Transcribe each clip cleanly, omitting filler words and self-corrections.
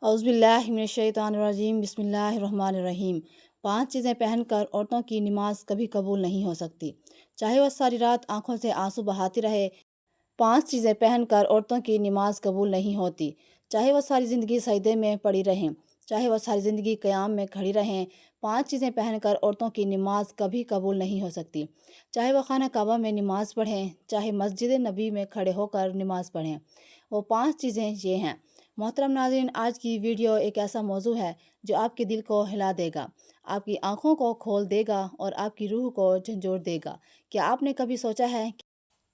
اعوذ باللہ من الشیطان الرجیم، بسم اللہ الرحمن الرحیم۔ 5 چیزیں پہن کر عورتوں کی نماز کبھی قبول نہیں ہو سکتی، چاہے وہ ساری رات آنکھوں سے آنسو بہاتی رہے۔ 5 چیزیں پہن کر عورتوں کی نماز قبول نہیں ہوتی، چاہے وہ ساری زندگی سجدے میں پڑی رہیں، چاہے وہ ساری زندگی قیام میں کھڑی رہیں۔ 5 چیزیں پہن کر عورتوں کی نماز کبھی قبول نہیں ہو سکتی، چاہے وہ خانہ کعبہ میں نماز پڑھیں، چاہے مسجد نبی میں کھڑے ہو کر نماز پڑھیں۔ وہ 5 چیزیں یہ ہیں۔ محترم ناظرین، آج کی ویڈیو ایک ایسا موضوع ہے جو آپ کے دل کو ہلا دے گا، آپ کی آنکھوں کو کھول دے گا اور آپ کی روح کو جھنجھوڑ دے گا۔ کیا آپ نے کبھی سوچا ہے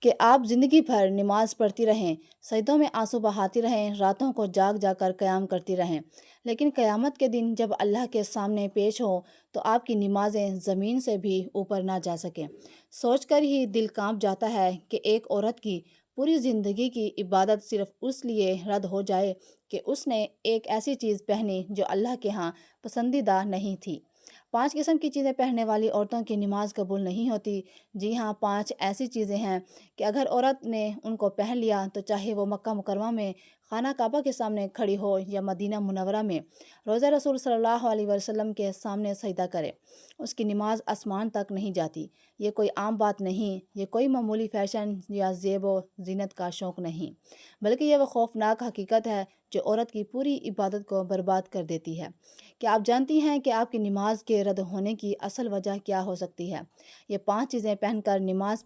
کہ آپ زندگی بھر نماز پڑھتی رہیں، سجدوں میں آنسو بہاتی رہیں، راتوں کو جاگ جا کر قیام کرتی رہیں، لیکن قیامت کے دن جب اللہ کے سامنے پیش ہوں تو آپ کی نمازیں زمین سے بھی اوپر نہ جا سکیں؟ سوچ کر ہی دل کانپ جاتا ہے کہ ایک عورت کی پوری زندگی کی عبادت صرف اس لیے رد ہو جائے کہ اس نے ایک ایسی چیز پہنی جو اللہ کے ہاں پسندیدہ نہیں تھی۔ 5 قسم کی چیزیں پہننے والی عورتوں کی نماز قبول نہیں ہوتی۔ جی ہاں، 5 ایسی چیزیں ہیں کہ اگر عورت نے ان کو پہن لیا تو چاہے وہ مکہ مکرمہ میں خانہ کعبہ کے سامنے کھڑی ہو یا مدینہ منورہ میں روضہ رسول صلی اللہ علیہ وسلم کے سامنے سجدہ کرے، اس کی نماز آسمان تک نہیں جاتی۔ یہ کوئی عام بات نہیں، یہ کوئی معمولی فیشن یا زیب و زینت کا شوق نہیں، بلکہ یہ وہ خوفناک حقیقت ہے جو عورت کی پوری عبادت کو برباد کر دیتی ہے۔ کیا آپ جانتی ہیں کہ آپ کی نماز کے رد ہونے کی اصل وجہ کیا ہو سکتی ہے؟ یہ 5 چیزیں پہن کر نماز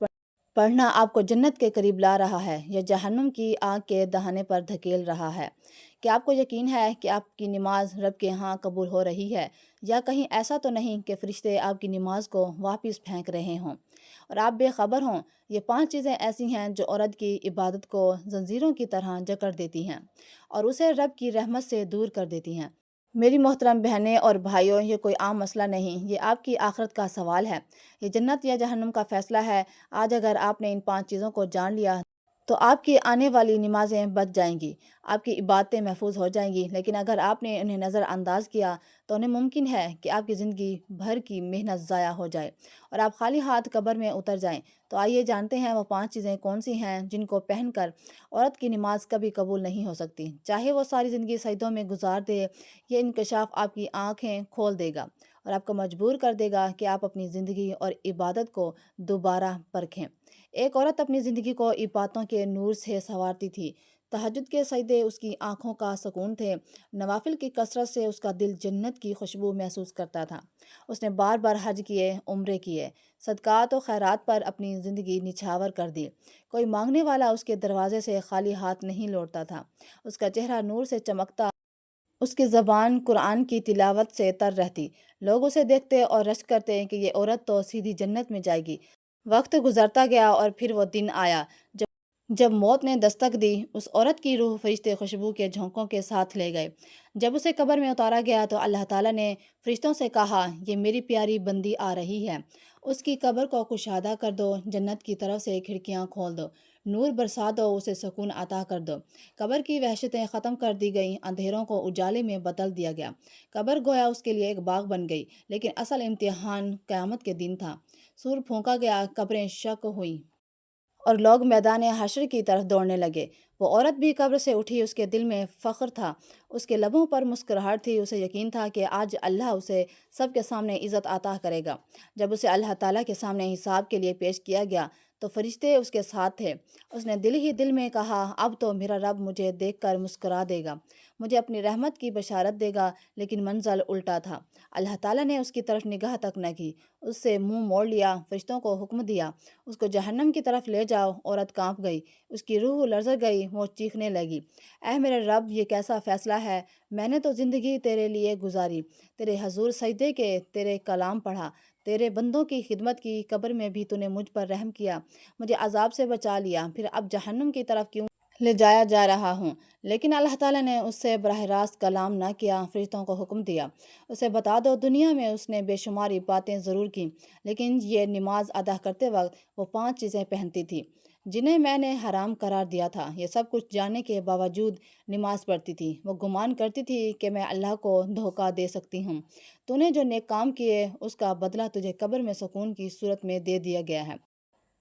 پڑھنا آپ کو جنت کے قریب لا رہا ہے یا جہنم کی آگ کے دہانے پر دھکیل رہا ہے؟ کیا آپ کو یقین ہے کہ آپ کی نماز رب کے ہاں قبول ہو رہی ہے، یا کہیں ایسا تو نہیں کہ فرشتے آپ کی نماز کو واپس پھینک رہے ہوں اور آپ بے خبر ہوں؟ یہ 5 چیزیں ایسی ہیں جو عورت کی عبادت کو زنجیروں کی طرح جکڑ دیتی ہیں اور اسے رب کی رحمت سے دور کر دیتی ہیں۔ میری محترم بہنیں اور بھائیوں، یہ کوئی عام مسئلہ نہیں، یہ آپ کی آخرت کا سوال ہے، یہ جنت یا جہنم کا فیصلہ ہے۔ آج اگر آپ نے ان 5 چیزوں کو جان لیا تو آپ کی آنے والی نمازیں بچ جائیں گی، آپ کی عبادتیں محفوظ ہو جائیں گی، لیکن اگر آپ نے انہیں نظر انداز کیا تو انہیں ممکن ہے کہ آپ کی زندگی بھر کی محنت ضائع ہو جائے اور آپ خالی ہاتھ قبر میں اتر جائیں۔ تو آئیے جانتے ہیں وہ 5 چیزیں کون سی ہیں جن کو پہن کر عورت کی نماز کبھی قبول نہیں ہو سکتی، چاہے وہ ساری زندگی سجدوں میں گزار دے۔ یہ انکشاف آپ کی آنکھیں کھول دے گا اور آپ کو مجبور کر دے گا کہ آپ اپنی زندگی اور عبادت کو دوبارہ پرکھیں۔ ایک عورت اپنی زندگی کو عبادتوں کے نور سے سنوارتی تھی۔ تہجد کے سجدے اس کی آنکھوں کا سکون تھے، نوافل کی کثرت سے اس کا دل جنت کی خوشبو محسوس کرتا تھا۔ اس نے بار بار حج کیے، عمرے کیے، صدقات و خیرات پر اپنی زندگی نچھاور کر دی۔ کوئی مانگنے والا اس کے دروازے سے خالی ہاتھ نہیں لوٹتا تھا۔ اس کا چہرہ نور سے چمکتا، اس کی زبان قرآن کی تلاوت سے تر رہتی۔ لوگ اسے دیکھتے اور رشک کرتے کہ یہ عورت تو سیدھی جنت میں جائے گی۔ وقت گزرتا گیا اور پھر وہ دن آیا جب موت نے دستک دی۔ اس عورت کی روح فرشتے خوشبو کے جھونکوں کے ساتھ لے گئے۔ جب اسے قبر میں اتارا گیا تو اللہ تعالیٰ نے فرشتوں سے کہا، یہ میری پیاری بندی آ رہی ہے، اس کی قبر کو کشادہ کر دو، جنت کی طرف سے کھڑکیاں کھول دو، نور برسا دو، اسے سکون عطا کر دو۔ قبر کی وحشتیں ختم کر دی گئیں، اندھیروں کو اجالے میں بدل دیا گیا۔ قبر گویا اس کے لیے ایک باغ بن گئی، لیکن اصل امتحان قیامت کے دن تھا۔ سور پھونکا گیا، قبریں شق ہوئیں اور لوگ میدان حشر کی طرف دوڑنے لگے۔ وہ عورت بھی قبر سے اٹھی، اس کے دل میں فخر تھا، اس کے لبوں پر مسکراہٹ تھی، اسے یقین تھا کہ آج اللہ اسے سب کے سامنے عزت عطا کرے گا۔ جب اسے اللہ تعالیٰ کے سامنے حساب کے لیے پیش کیا گیا تو فرشتے اس کے ساتھ تھے۔ اس نے دل ہی دل میں کہا، اب تو میرا رب مجھے دیکھ کر مسکرا دے گا، مجھے اپنی رحمت کی بشارت دے گا، لیکن منزل الٹا تھا۔ اللہ تعالیٰ نے اس کی طرف نگاہ تک نہ کی، اس سے منہ موڑ لیا، فرشتوں کو حکم دیا، اس کو جہنم کی طرف لے جاؤ۔ عورت کانپ گئی، اس کی روح لرز گئی، وہ چیخنے لگی، اے میرے رب، یہ کیسا فیصلہ ہے؟ میں نے تو زندگی تیرے لیے گزاری، تیرے حضور سجدے کے، تیرے کلام پڑھا، تیرے بندوں کی خدمت کی، قبر میں بھی تو نے مجھ پر رحم کیا، مجھے عذاب سے بچا لیا، پھر اب جہنم کی طرف کیوں لے جایا جا رہا ہوں؟ لیکن اللہ تعالیٰ نے اس سے براہ راست کلام نہ کیا، فرشتوں کو حکم دیا، اسے بتا دو دنیا میں اس نے بے شمار باتیں ضرور کیں، لیکن یہ نماز ادا کرتے وقت وہ 5 چیزیں پہنتی تھی جنہیں میں نے حرام قرار دیا تھا۔ یہ سب کچھ جاننے کے باوجود نماز پڑھتی تھی۔ وہ گمان کرتی تھی کہ میں اللہ کو دھوکہ دے سکتی ہوں۔ تو نے جو نیک کام کیے اس کا بدلہ تجھے قبر میں سکون کی صورت میں دے دیا گیا ہے۔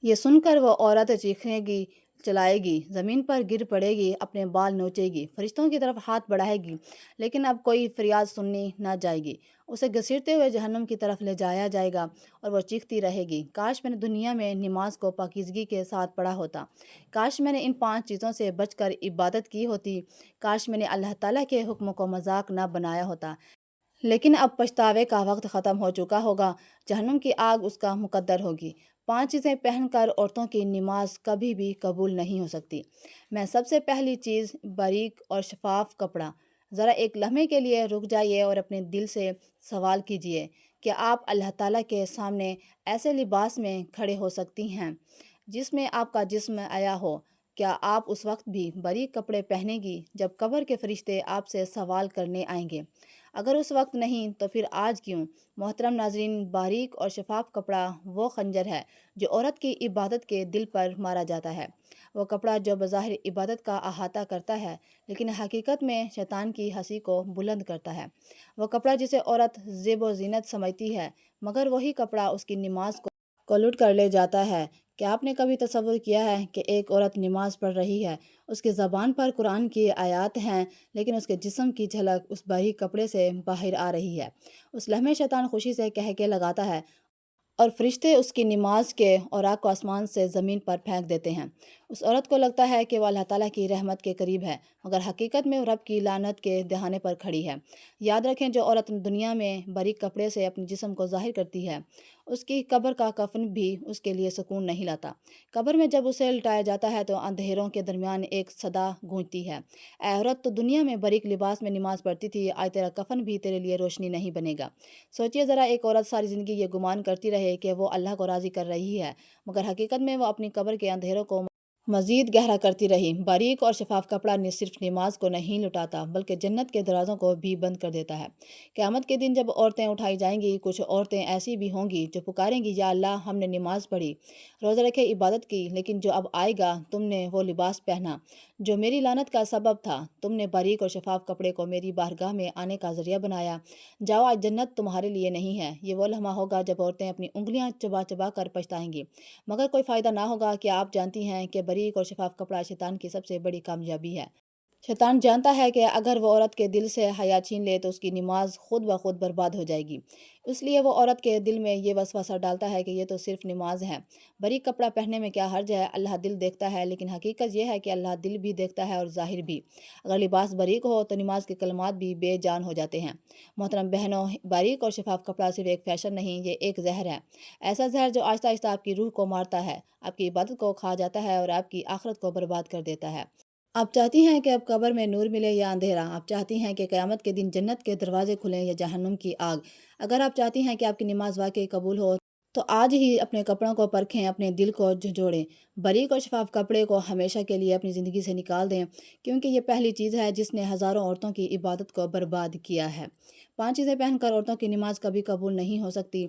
یہ سن کر وہ عورت چیخنے لگی، چلائے گی، زمین پر گر پڑے گی، اپنے بال نوچے گی، فرشتوں کی طرف ہاتھ بڑھائے گی، لیکن اب کوئی فریاد سننی نہ جائے گی۔ اسے گھسیٹتے ہوئے جہنم کی طرف لے جایا جائے گا اور وہ چیختی رہے گی، کاش میں نے دنیا میں نماز کو پاکیزگی کے ساتھ پڑھا ہوتا، کاش میں نے ان 5 چیزوں سے بچ کر عبادت کی ہوتی، کاش میں نے اللہ تعالیٰ کے حکم کو مذاق نہ بنایا ہوتا۔ لیکن اب پچھتاوے کا وقت ختم ہو چکا ہوگا، جہنم کی آگ اس کا مقدر ہوگی۔ 5 چیزیں پہن کر عورتوں کی نماز کبھی بھی قبول نہیں ہو سکتی۔ میں سب سے پہلی چیز باریک اور شفاف کپڑا۔ ذرا ایک لمحے کے لیے رک جائیے اور اپنے دل سے سوال کیجیے کہ آپ اللہ تعالیٰ کے سامنے ایسے لباس میں کھڑے ہو سکتی ہیں جس میں آپ کا جسم عیاں ہو۔ کیا آپ اس وقت بھی باریک کپڑے پہنیں گی جب قبر کے فرشتے آپ سے سوال کرنے آئیں گے؟ اگر اس وقت نہیں تو پھر آج کیوں؟ محترم ناظرین، باریک اور شفاف کپڑا وہ خنجر ہے جو عورت کی عبادت کے دل پر مارا جاتا ہے۔ وہ کپڑا جو بظاہر عبادت کا احاطہ کرتا ہے لیکن حقیقت میں شیطان کی ہنسی کو بلند کرتا ہے۔ وہ کپڑا جسے عورت زیب و زینت سمجھتی ہے مگر وہی کپڑا اس کی نماز کو لوٹ کر لے جاتا ہے۔ کیا آپ نے کبھی تصور کیا ہے کہ ایک عورت نماز پڑھ رہی ہے، اس کی زبان پر قرآن کی آیات ہیں لیکن اس کے جسم کی جھلک اس باریک کپڑے سے باہر آ رہی ہے؟ اس لمحے شیطان خوشی سے کہکے لگاتا ہے اور فرشتے اس کی نماز کے اوراق کو آسمان سے زمین پر پھینک دیتے ہیں۔ اس عورت کو لگتا ہے کہ وہ اللہ تعالیٰ کی رحمت کے قریب ہے مگر حقیقت میں وہ رب کی لعنت کے دہانے پر کھڑی ہے۔ یاد رکھیں، جو عورت دنیا میں باریک کپڑے سے اپنے جسم کو ظاہر کرتی ہے اس کی قبر کا کفن بھی اس کے لیے سکون نہیں لاتا۔ قبر میں جب اسے لٹایا جاتا ہے تو اندھیروں کے درمیان ایک صدا گونجتی ہے، اے عورت، تو دنیا میں باریک لباس میں نماز پڑھتی تھی، آج تیرا کفن بھی تیرے لیے روشنی نہیں بنے گا۔ سوچئے ذرا، ایک عورت ساری زندگی یہ گمان کرتی رہے کہ وہ اللہ کو راضی کر رہی ہے مگر حقیقت میں وہ اپنی قبر کے اندھیروں کو مزید گہرا کرتی رہی۔ باریک اور شفاف کپڑا صرف نماز کو نہیں لٹاتا بلکہ جنت کے دروازوں کو بھی بند کر دیتا ہے۔ قیامت کے دن جب عورتیں اٹھائی جائیں گی، کچھ عورتیں ایسی بھی ہوں گی جو پکاریں گی، یا اللہ، ہم نے نماز پڑھی، روزہ رکھے، عبادت کی، لیکن جو اب آئے گا تم نے وہ لباس پہنا جو میری لعنت کا سبب تھا، تم نے باریک اور شفاف کپڑے کو میری بارگاہ میں آنے کا ذریعہ بنایا، جاؤ، آج جنت تمہارے لیے نہیں ہے۔ یہ وہ لمحہ ہوگا جب عورتیں اپنی انگلیاں چبا چبا کر پچھتائیں گی مگر کوئی فائدہ نہ ہوگا۔ کیا آپ جانتی ہیں کہ باریک اور شفاف کپڑا شیطان کی سب سے بڑی کامیابی ہے؟ شیطان جانتا ہے کہ اگر وہ عورت کے دل سے حیا چھین لے تو اس کی نماز خود بخود برباد ہو جائے گی، اس لیے وہ عورت کے دل میں یہ وسوسہ ڈالتا ہے کہ یہ تو صرف نماز ہے، باریک کپڑا پہننے میں کیا حرج ہے، اللہ دل دیکھتا ہے۔ لیکن حقیقت یہ ہے کہ اللہ دل بھی دیکھتا ہے اور ظاہر بھی۔ اگر لباس باریک ہو تو نماز کے کلمات بھی بے جان ہو جاتے ہیں۔ محترم بہنوں، باریک اور شفاف کپڑا صرف ایک فیشن نہیں، یہ ایک زہر ہے، ایسا زہر جو آہستہ آہستہ آپ کی روح کو مارتا ہے، آپ کی عبادت کو کھا جاتا ہے اور آپ کی آخرت کو برباد کر دیتا ہے۔ آپ چاہتی ہیں کہ اب قبر میں نور ملے یا اندھیرا؟ آپ چاہتی ہیں کہ قیامت کے دن جنت کے دروازے کھلیں یا جہنم کی آگ؟ اگر آپ چاہتی ہیں کہ آپ کی نماز واقعی قبول ہو تو آج ہی اپنے کپڑوں کو پرکھیں، اپنے دل کو جھنجھوڑیں، باریک اور شفاف کپڑے کو ہمیشہ کے لیے اپنی زندگی سے نکال دیں، کیونکہ یہ پہلی چیز ہے جس نے ہزاروں عورتوں کی عبادت کو برباد کیا ہے۔ 5 چیزیں پہن کر عورتوں کی نماز کبھی قبول نہیں ہو سکتی۔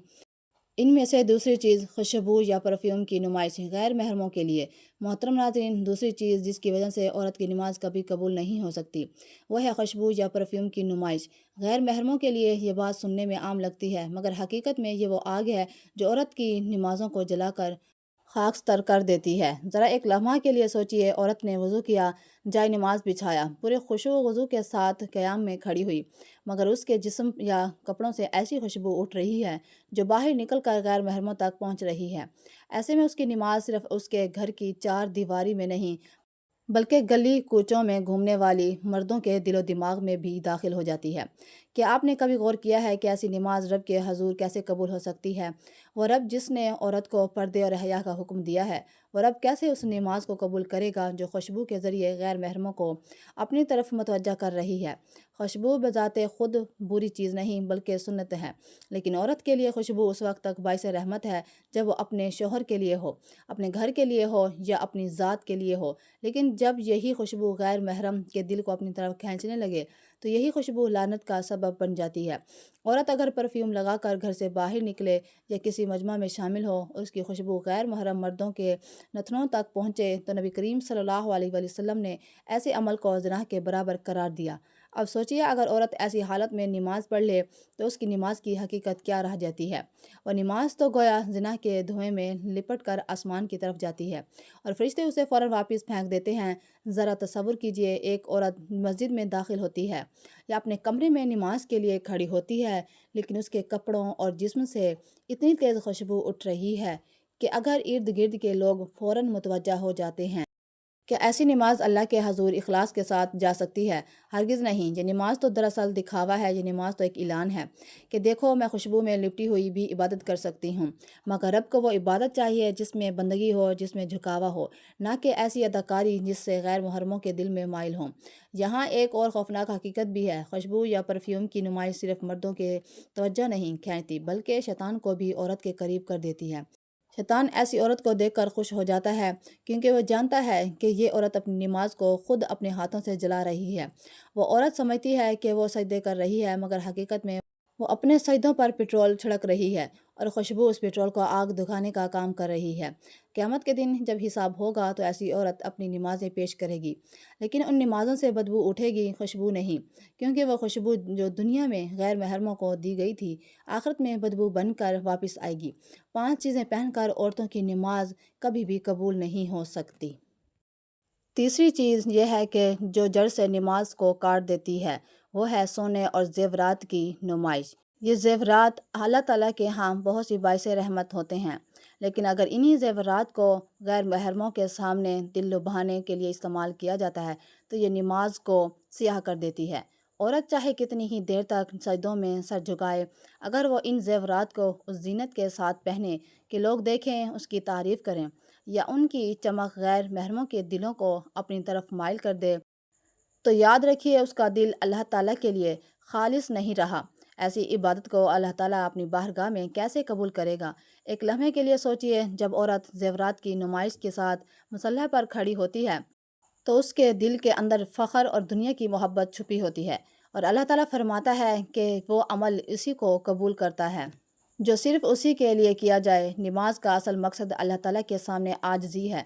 ان میں سے دوسری چیز خوشبو یا پرفیوم کی نمائش غیر محرموں کے لیے۔ محترم ناظرین، دوسری چیز جس کی وجہ سے عورت کی نماز کبھی قبول نہیں ہو سکتی وہ ہے خوشبو یا پرفیوم کی نمائش۔ غیر محرموں کے لیے یہ بات سننے میں عام لگتی ہے مگر حقیقت میں یہ وہ آگ ہے جو عورت کی نمازوں کو جلا کر خاکستر کر دیتی ہے۔ ذرا ایک لمحہ کے لیے سوچئے، عورت نے وضو کیا، جائے نماز بچھایا، پورے خشوع و خضوع کے ساتھ قیام میں کھڑی ہوئی مگر اس کے جسم یا کپڑوں سے ایسی خوشبو اٹھ رہی ہے جو باہر نکل کر غیر محرموں تک پہنچ رہی ہے۔ ایسے میں اس کی نماز صرف اس کے گھر کی 4 دیواری میں نہیں بلکہ گلی کوچوں میں گھومنے والی مردوں کے دل و دماغ میں بھی داخل ہو جاتی ہے۔ کیا آپ نے کبھی غور کیا ہے کہ ایسی نماز رب کے حضور کیسے قبول ہو سکتی ہے؟ وہ رب جس نے عورت کو پردے اور حیا کا حکم دیا ہے، وہ رب کیسے اس نماز کو قبول کرے گا جو خوشبو کے ذریعے غیر محرموں کو اپنی طرف متوجہ کر رہی ہے؟ خوشبو بذات خود بری چیز نہیں بلکہ سنت ہے، لیکن عورت کے لیے خوشبو اس وقت تک باعث رحمت ہے جب وہ اپنے شوہر کے لیے ہو، اپنے گھر کے لیے ہو یا اپنی ذات کے لیے ہو، لیکن جب یہی خوشبو غیر محرم کے دل کو اپنی طرف کھینچنے لگے تو یہی خوشبو لعنت کا سبب بن جاتی ہے۔ عورت اگر پرفیوم لگا کر گھر سے باہر نکلے یا کسی مجمع میں شامل ہو اور اس کی خوشبو غیر محرم مردوں کے نتنوں تک پہنچے تو نبی کریم صلی اللہ علیہ وسلم نے ایسے عمل کو زنا کے برابر قرار دیا۔ اب سوچیے اگر عورت ایسی حالت میں نماز پڑھ لے تو اس کی نماز کی حقیقت کیا رہ جاتی ہے۔ وہ نماز تو گویا زنا کے دھوئیں میں لپٹ کر آسمان کی طرف جاتی ہے اور فرشتے اسے فوراً واپس پھینک دیتے ہیں۔ ذرا تصور کیجئے، ایک عورت مسجد میں داخل ہوتی ہے یا اپنے کمرے میں نماز کے لیے کھڑی ہوتی ہے، لیکن اس کے کپڑوں اور جسم سے اتنی تیز خوشبو اٹھ رہی ہے کہ اگر ارد گرد کے لوگ فوراً متوجہ ہو جاتے ہیں۔ کیا ایسی نماز اللہ کے حضور اخلاص کے ساتھ جا سکتی ہے؟ ہرگز نہیں۔ یہ نماز تو دراصل دکھاوا ہے، یہ نماز تو ایک اعلان ہے کہ دیکھو میں خوشبو میں لپٹی ہوئی بھی عبادت کر سکتی ہوں۔ مگر رب کو وہ عبادت چاہیے جس میں بندگی ہو، جس میں جھکاوا ہو، نہ کہ ایسی اداکاری جس سے غیر محرموں کے دل میں مائل ہوں۔ یہاں ایک اور خوفناک حقیقت بھی ہے۔ خوشبو یا پرفیوم کی نمائش صرف مردوں کے توجہ نہیں کھینچتی بلکہ شیطان کو بھی عورت کے قریب کر دیتی ہے۔ شیطان ایسی عورت کو دیکھ کر خوش ہو جاتا ہے کیونکہ وہ جانتا ہے کہ یہ عورت اپنی نماز کو خود اپنے ہاتھوں سے جلا رہی ہے۔ وہ عورت سمجھتی ہے کہ وہ سجدے کر رہی ہے، مگر حقیقت میں وہ اپنے سجدوں پر پٹرول چھڑک رہی ہے اور خوشبو اس پٹرول کو آگ دکھانے کا کام کر رہی ہے۔ قیامت کے دن جب حساب ہوگا تو ایسی عورت اپنی نمازیں پیش کرے گی، لیکن ان نمازوں سے بدبو اٹھے گی، خوشبو نہیں، کیونکہ وہ خوشبو جو دنیا میں غیر محرموں کو دی گئی تھی آخرت میں بدبو بن کر واپس آئے گی۔ 5 چیزیں پہن کر عورتوں کی نماز کبھی بھی قبول نہیں ہو سکتی۔ تیسری چیز یہ ہے کہ جو جڑ سے نماز کو کاٹ دیتی ہے وہ ہے سونے اور زیورات کی نمائش۔ یہ زیورات اللہ تعالیٰ کے ہاں بہت سی باعث رحمت ہوتے ہیں، لیکن اگر انہی زیورات کو غیر محرموں کے سامنے دل لبھانے کے لیے استعمال کیا جاتا ہے تو یہ نماز کو سیاہ کر دیتی ہے۔ عورت چاہے کتنی ہی دیر تک سجدوں میں سر جھکائے، اگر وہ ان زیورات کو اس زینت کے ساتھ پہنے کہ لوگ دیکھیں، اس کی تعریف کریں، یا ان کی چمک غیر محرموں کے دلوں کو اپنی طرف مائل کر دے، تو یاد رکھیے اس کا دل اللہ تعالیٰ کے لیے خالص نہیں رہا۔ ایسی عبادت کو اللہ تعالیٰ اپنی بارگاہ میں کیسے قبول کرے گا؟ ایک لمحے کے لیے سوچئے، جب عورت زیورات کی نمائش کے ساتھ مصلی پر کھڑی ہوتی ہے تو اس کے دل کے اندر فخر اور دنیا کی محبت چھپی ہوتی ہے، اور اللہ تعالیٰ فرماتا ہے کہ وہ عمل اسی کو قبول کرتا ہے جو صرف اسی کے لیے کیا جائے۔ نماز کا اصل مقصد اللہ تعالیٰ کے سامنے عاجزی ہے۔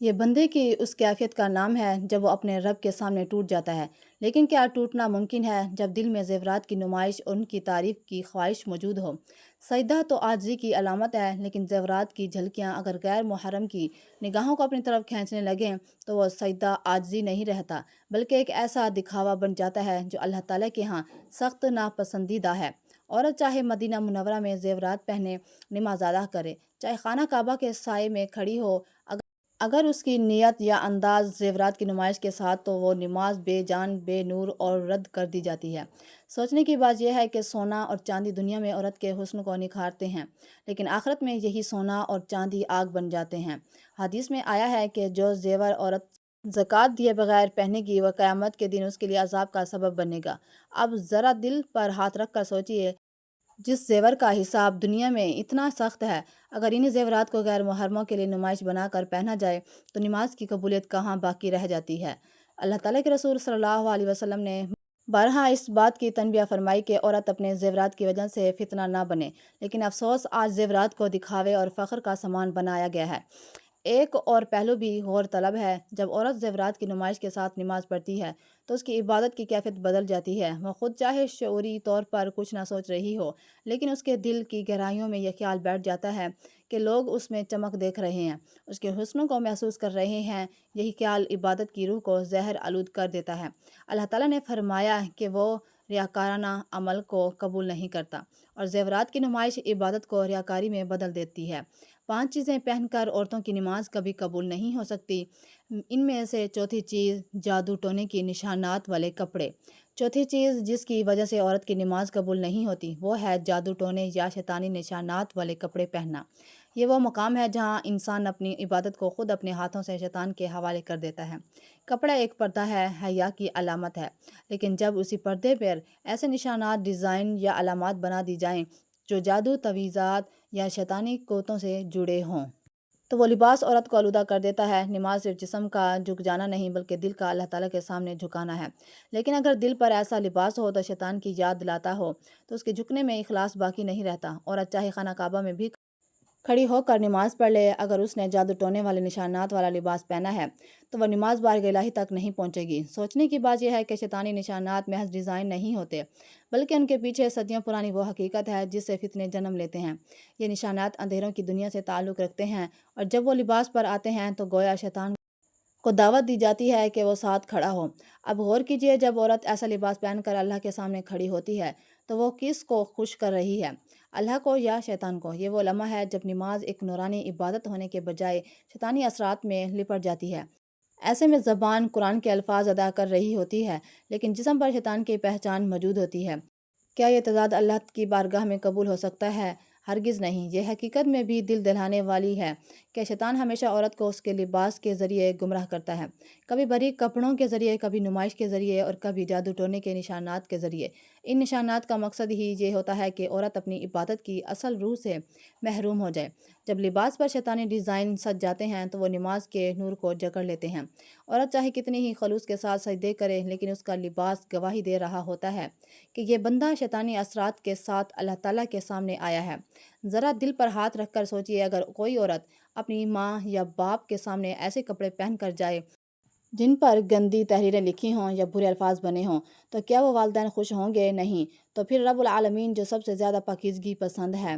یہ بندے کی اس کیفیت کا نام ہے جب وہ اپنے رب کے سامنے ٹوٹ جاتا ہے۔ لیکن کیا ٹوٹنا ممکن ہے جب دل میں زیورات کی نمائش اور ان کی تعریف کی خواہش موجود ہو؟ سجدہ تو عاجزی کی علامت ہے، لیکن زیورات کی جھلکیاں اگر غیر محرم کی نگاہوں کو اپنی طرف کھینچنے لگیں تو وہ سجدہ عاجزی نہیں رہتا بلکہ ایک ایسا دکھاوا بن جاتا ہے جو اللہ تعالیٰ کے ہاں سخت ناپسندیدہ ہے۔ عورت چاہے مدینہ منورہ میں زیورات پہنے نماز ادا کرے، چاہے خانہ کعبہ کے سائے میں کھڑی ہو، اگر اس کی نیت یا انداز زیورات کی نمائش کے ساتھ تو وہ نماز بے جان، بے نور اور رد کر دی جاتی ہے۔ سوچنے کی بات یہ ہے کہ سونا اور چاندی دنیا میں عورت کے حسن کو نکھارتے ہیں، لیکن آخرت میں یہی سونا اور چاندی آگ بن جاتے ہیں۔ حدیث میں آیا ہے کہ جو زیور عورت زکوٰۃ دیے بغیر پہنے گی وہ قیامت کے دن اس کے لیے عذاب کا سبب بنے گا۔ اب ذرا دل پر ہاتھ رکھ کر سوچئے، جس زیور کا حساب دنیا میں اتنا سخت ہے، اگر انہی زیورات کو غیر محرموں کے لیے نمائش بنا کر پہنا جائے تو نماز کی قبولیت کہاں باقی رہ جاتی ہے؟ اللہ تعالیٰ کے رسول صلی اللہ علیہ وسلم نے بارہا اس بات کی تنبیہ فرمائی کہ عورت اپنے زیورات کی وجہ سے فتنہ نہ بنے، لیکن افسوس آج زیورات کو دکھاوے اور فخر کا سامان بنایا گیا ہے۔ ایک اور پہلو بھی غور طلب ہے، جب عورت زیورات کی نمائش کے ساتھ نماز پڑھتی ہے تو اس کی عبادت کی کیفیت بدل جاتی ہے۔ وہ خود چاہے شعوری طور پر کچھ نہ سوچ رہی ہو، لیکن اس کے دل کی گہرائیوں میں یہ خیال بیٹھ جاتا ہے کہ لوگ اس میں چمک دیکھ رہے ہیں، اس کے حسن کو محسوس کر رہے ہیں۔ یہی خیال عبادت کی روح کو زہر آلود کر دیتا ہے۔ اللہ تعالیٰ نے فرمایا کہ وہ ریاکارانہ عمل کو قبول نہیں کرتا، اور زیورات کی نمائش عبادت کو ریاکاری میں بدل دیتی ہے۔ 5 چیزیں پہن کر عورتوں کی نماز کبھی قبول نہیں ہو سکتی۔ ان میں سے چوتھی چیز جادو ٹونے کی نشانات والے کپڑے۔ چوتھی چیز جس کی وجہ سے عورت کی نماز قبول نہیں ہوتی وہ ہے جادو ٹونے یا شیطانی نشانات والے کپڑے پہننا۔ یہ وہ مقام ہے جہاں انسان اپنی عبادت کو خود اپنے ہاتھوں سے شیطان کے حوالے کر دیتا ہے۔ کپڑا ایک پردہ ہے، حیا کی علامت ہے، لیکن جب اسی پردے پر ایسے نشانات، ڈیزائن یا علامات بنا دی جائیں جو جادو، تعویذات یا شیطانی قوتوں سے جڑے ہوں تو وہ لباس عورت کو آلودہ کر دیتا ہے۔ نماز صرف جسم کا جھک جانا نہیں بلکہ دل کا اللہ تعالیٰ کے سامنے جھکانا ہے، لیکن اگر دل پر ایسا لباس ہو تو شیطان کی یاد دلاتا ہو تو اس کے جھکنے میں اخلاص باقی نہیں رہتا۔ عورت چاہے خانہ کعبہ میں بھی کھڑی ہو کر نماز پڑھ لے۔ اگر اس نے جادو ٹونے والے نشانات والا لباس پہنا ہے تو وہ نماز بارگاہ الہی تک نہیں پہنچے گی۔ سوچنے کی بات یہ ہے کہ شیطانی نشانات محض ڈیزائن نہیں ہوتے، بلکہ ان کے پیچھے صدیوں پرانی وہ حقیقت ہے جس سے فتنے جنم لیتے ہیں۔ یہ نشانات اندھیروں کی دنیا سے تعلق رکھتے ہیں، اور جب وہ لباس پر آتے ہیں تو گویا شیطان کو دعوت دی جاتی ہے کہ وہ ساتھ کھڑا ہو۔ اب غور کیجئے، جب عورت ایسا لباس پہن کر اللہ کے سامنے کھڑی ہوتی ہے تو وہ کس کو خوش کر رہی ہے، اللہ کو یا شیطان کو؟ یہ وہ لمحہ ہے جب نماز ایک نورانی عبادت ہونے کے بجائے شیطانی اثرات میں لپٹ جاتی ہے۔ ایسے میں زبان قرآن کے الفاظ ادا کر رہی ہوتی ہے، لیکن جسم پر شیطان کی پہچان موجود ہوتی ہے۔ کیا یہ تضاد اللہ کی بارگاہ میں قبول ہو سکتا ہے؟ ہرگز نہیں۔ یہ حقیقت میں بھی دل دہلانے والی ہے کہ شیطان ہمیشہ عورت کو اس کے لباس کے ذریعے گمراہ کرتا ہے، کبھی باریک کپڑوں کے ذریعے، کبھی نمائش کے ذریعے، اور کبھی جادو ٹونے کے نشانات کے ذریعے۔ ان نشانات کا مقصد ہی یہ ہوتا ہے کہ عورت اپنی عبادت کی اصل روح سے محروم ہو جائے۔ جب لباس پر شیطانی ڈیزائن سج جاتے ہیں تو وہ نماز کے نور کو جکڑ لیتے ہیں۔ عورت چاہے کتنی ہی خلوص کے ساتھ سجدے کرے، لیکن اس کا لباس گواہی دے رہا ہوتا ہے کہ یہ بندہ شیطانی اثرات کے ساتھ اللہ تعالیٰ کے سامنے آیا ہے۔ ذرا دل پر ہاتھ رکھ کر سوچئے، اگر کوئی عورت اپنی ماں یا باپ کے سامنے ایسے کپڑے پہن کر جائے جن پر گندی تحریریں لکھی ہوں یا برے الفاظ بنے ہوں، تو کیا وہ والدین خوش ہوں گے؟ نہیں۔ تو پھر رب العالمین جو سب سے زیادہ پاکیزگی پسند ہے،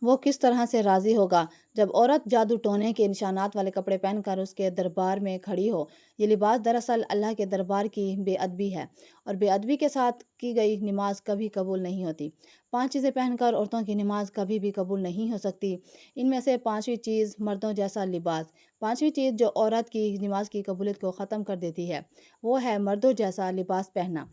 وہ کس طرح سے راضی ہوگا جب عورت جادو ٹونے کے نشانات والے کپڑے پہن کر اس کے دربار میں کھڑی ہو؟ یہ لباس دراصل اللہ کے دربار کی بے ادبی ہے، اور بے ادبی کے ساتھ کی گئی نماز کبھی قبول نہیں ہوتی۔ 5 چیزیں پہن کر عورتوں کی نماز کبھی بھی قبول نہیں ہو سکتی۔ ان میں سے 5ویں چیز مردوں جیسا لباس۔ 5ویں چیز جو عورت کی نماز کی قبولیت کو ختم کر دیتی ہے، وہ ہے مردوں جیسا لباس پہننا۔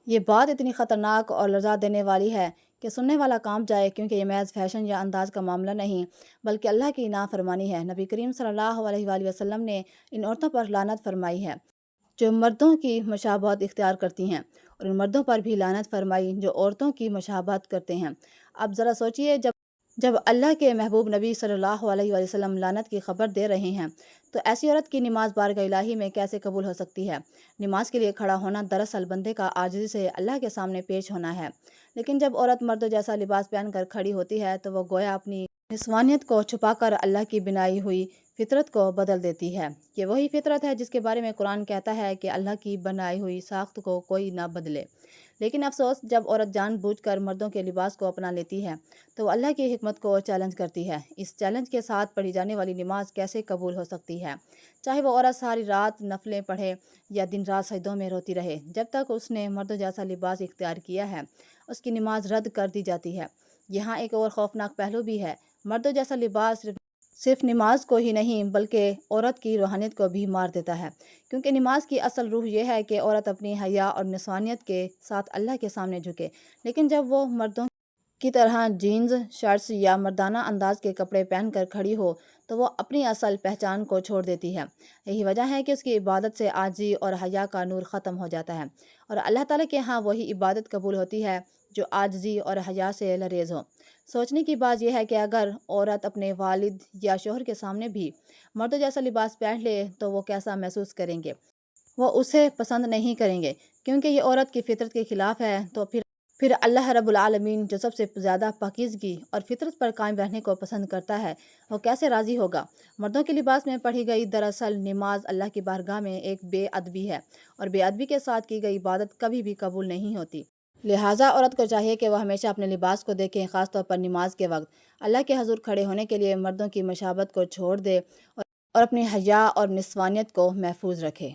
یہ بات اتنی خطرناک اور لرزا دینے والی ہے کہ سننے والا کانپ جائے، کیونکہ یہ محض فیشن یا انداز کا معاملہ نہیں، بلکہ اللہ کی نافرمانی ہے۔ نبی کریم صلی اللہ علیہ وآلہ وسلم نے ان عورتوں پر لعنت فرمائی ہے جو مردوں کی مشابہت اختیار کرتی ہیں، اور ان مردوں پر بھی لعنت فرمائی جو عورتوں کی مشابہت کرتے ہیں۔ اب ذرا سوچئے، جب اللہ کے محبوب نبی صلی اللہ علیہ وآلہ وسلم لعنت کی خبر دے رہے ہیں تو ایسی عورت کی نماز بارگاہ الہی میں کیسے قبول ہو سکتی ہے؟ نماز کے لیے کھڑا ہونا دراصل بندے کا عاجزی سے اللہ کے سامنے پیش ہونا ہے، لیکن جب عورت مردوں جیسا لباس پہن کر کھڑی ہوتی ہے تو وہ گویا اپنی نسوانیت کو چھپا کر اللہ کی بنائی ہوئی فطرت کو بدل دیتی ہے۔ یہ وہی فطرت ہے جس کے بارے میں قرآن کہتا ہے کہ اللہ کی بنائی ہوئی ساخت کو کوئی نہ بدلے۔ لیکن افسوس، جب عورت جان بوجھ کر مردوں کے لباس کو اپنا لیتی ہے تو وہ اللہ کی حکمت کو چیلنج کرتی ہے۔ اس چیلنج کے ساتھ پڑھی جانے والی نماز کیسے قبول ہو سکتی ہے؟ چاہے وہ عورت ساری رات نفلیں پڑھے یا دن رات سجدوں میں روتی رہے، جب تک اس نے مردوں جیسا لباس اختیار کیا ہے، اس کی نماز رد کر دی جاتی ہے۔ یہاں ایک اور خوفناک پہلو بھی ہے۔ مردوں جیسا لباس صرف نماز کو ہی نہیں بلکہ عورت کی روحانیت کو بھی مار دیتا ہے، کیونکہ نماز کی اصل روح یہ ہے کہ عورت اپنی حیا اور نسوانیت کے ساتھ اللہ کے سامنے جھکے۔ لیکن جب وہ مردوں کی طرح جینز، شرٹس یا مردانہ انداز کے کپڑے پہن کر کھڑی ہو تو وہ اپنی اصل پہچان کو چھوڑ دیتی ہے۔ یہی وجہ ہے کہ اس کی عبادت سے عاجزی اور حیا کا نور ختم ہو جاتا ہے، اور اللہ تعالیٰ کے ہاں وہی عبادت قبول ہوتی ہے جو عاجزی اور حیا سے لریز ہو۔ سوچنے کی بات یہ ہے کہ اگر عورت اپنے والد یا شوہر کے سامنے بھی مردوں جیسا لباس پہن لے تو وہ کیسا محسوس کریں گے؟ وہ اسے پسند نہیں کریں گے، کیونکہ یہ عورت کی فطرت کے خلاف ہے۔ تو پھر اللہ رب العالمین جو سب سے زیادہ پاکیزگی اور فطرت پر قائم رہنے کو پسند کرتا ہے، وہ کیسے راضی ہوگا؟ مردوں کے لباس میں پڑھی گئی دراصل نماز اللہ کی بارگاہ میں ایک بے ادبی ہے، اور بے ادبی کے ساتھ کی گئی عبادت کبھی بھی قبول نہیں ہوتی۔ لہٰذا عورت کو چاہیے کہ وہ ہمیشہ اپنے لباس کو دیکھیں، خاص طور پر نماز کے وقت اللہ کے حضور کھڑے ہونے کے لیے مردوں کی مشابہت کو چھوڑ دے اور اپنی حیا اور نسوانیت کو محفوظ رکھے۔